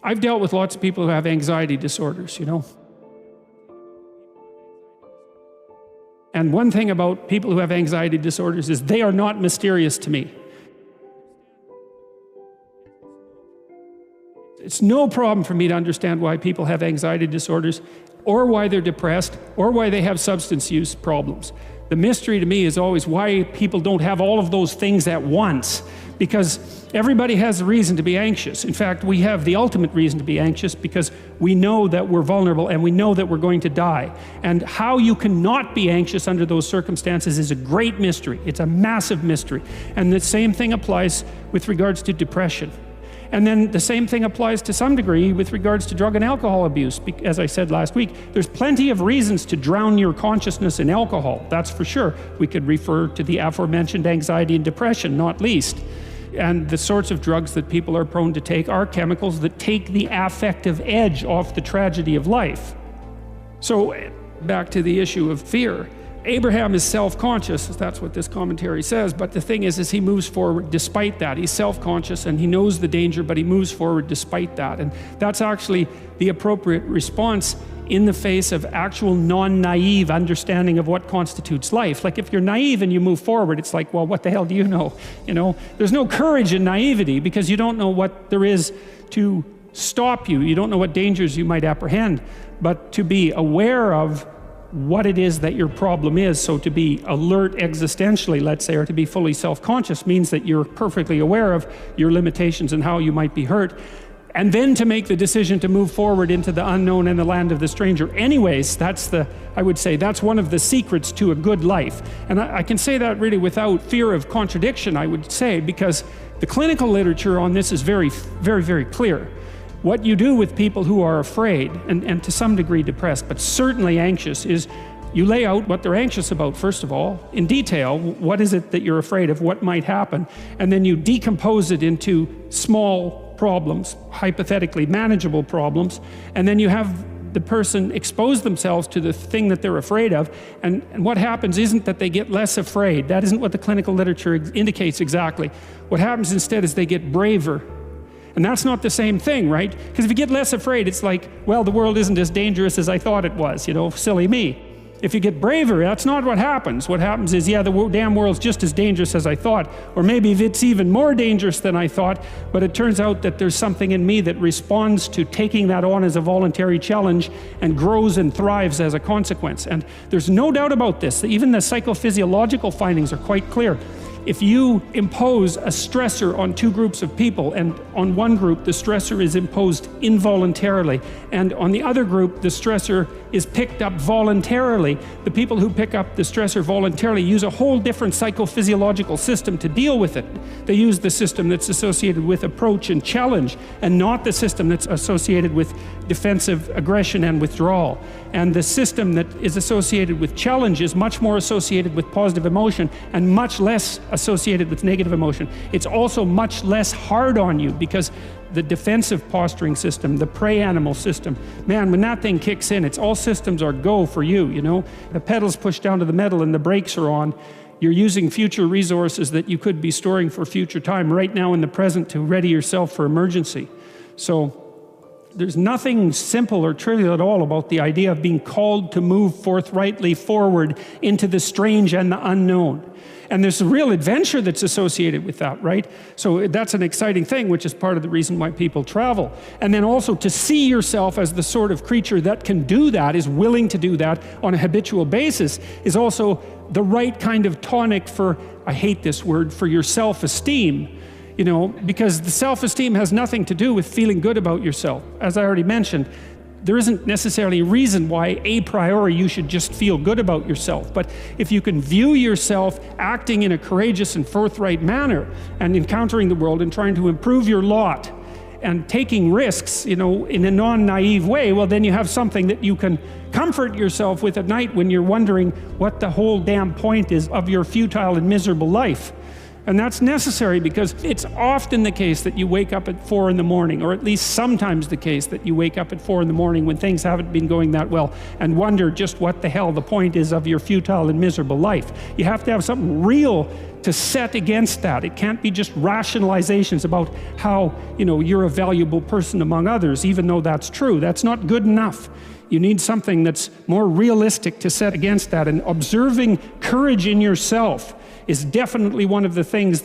I've dealt with lots of people who have anxiety disorders, you know. And one thing about people who have anxiety disorders is they are not mysterious to me. It's no problem for me to understand why people have anxiety disorders, or why they're depressed, or why they have substance use problems. The mystery to me is always why people don't have all of those things at once, because everybody has a reason to be anxious. In fact, we have the ultimate reason to be anxious because we know that we're vulnerable and we know that we're going to die. And how you cannot be anxious under those circumstances is a great mystery. It's a massive mystery. And the same thing applies with regards to depression. And then the same thing applies to some degree with regards to drug and alcohol abuse. As I said last week, there's plenty of reasons to drown your consciousness in alcohol, that's for sure. We could refer to the aforementioned anxiety and depression, not least. And the sorts of drugs that people are prone to take are chemicals that take the affective edge off the tragedy of life. So back to the issue of fear. Abraham is self-conscious, that's what this commentary says, but the thing is he moves forward despite that. He's self-conscious and he knows the danger, but he moves forward despite that. And that's actually the appropriate response in the face of actual non-naive understanding of what constitutes life. Like if you're naive and you move forward, it's like, well, what the hell do you know? You know, there's no courage in naivety because you don't know what there is to stop you. You don't know what dangers you might apprehend, but to be aware of what it is that your problem is. So to be alert existentially, let's say, or to be fully self-conscious means that you're perfectly aware of your limitations and how you might be hurt. And then to make the decision to move forward into the unknown and the land of the stranger. Anyways, I would say that's one of the secrets to a good life. And I can say that really without fear of contradiction, I would say, because the clinical literature on this is very, very, very clear. What you do with people who are afraid, and to some degree depressed, but certainly anxious, is you lay out what they're anxious about, first of all, in detail. What is it that you're afraid of? What might happen? And then you decompose it into small problems, hypothetically manageable problems, and then you have the person expose themselves to the thing that they're afraid of, and what happens isn't that they get less afraid. That isn't what the clinical literature indicates exactly. What happens instead is they get braver. And that's not the same thing, right? Because if you get less afraid, it's like, well, the world isn't as dangerous as I thought it was, you know, silly me. If you get braver, that's not what happens. What happens is, yeah, the damn world's just as dangerous as I thought, or maybe it's even more dangerous than I thought, but it turns out that there's something in me that responds to taking that on as a voluntary challenge and grows and thrives as a consequence. And there's no doubt about this. Even the psychophysiological findings are quite clear. If you impose a stressor on two groups of people, and on one group the stressor is imposed involuntarily, and on the other group the stressor is picked up voluntarily, the people who pick up the stressor voluntarily use a whole different psychophysiological system to deal with it. They use the system that's associated with approach and challenge, and not the system that's associated with defensive aggression and withdrawal. And the system that is associated with challenge is much more associated with positive emotion and much less associated with negative emotion. It's also much less hard on you because the defensive posturing system, the prey animal system, man, when that thing kicks in, it's all systems are go for you, you know? The pedal's pushed down to the metal and the brakes are on. You're using future resources that you could be storing for future time right now in the present to ready yourself for emergency. So there's nothing simple or trivial at all about the idea of being called to move forthrightly forward into the strange and the unknown. And there's a real adventure that's associated with that, right? So that's an exciting thing, which is part of the reason why people travel. And then also to see yourself as the sort of creature that can do that, is willing to do that on a habitual basis, is also the right kind of tonic for, I hate this word, for your self-esteem. You know, because the self-esteem has nothing to do with feeling good about yourself. As I already mentioned, there isn't necessarily a reason why a priori you should just feel good about yourself. But if you can view yourself acting in a courageous and forthright manner and encountering the world and trying to improve your lot and taking risks, you know, in a non-naive way, well, then you have something that you can comfort yourself with at night when you're wondering what the whole damn point is of your futile and miserable life. And that's necessary because it's often the case that you wake up at 4 in the morning, or at least sometimes the case that you wake up at 4 in the morning when things haven't been going that well and wonder just what the hell the point is of your futile and miserable life. You have to have something real to set against that. It can't be just rationalizations about how, you're a valuable person among others, even though that's true. That's not good enough. You need something that's more realistic to set against that. And observing courage in yourself is definitely one of the things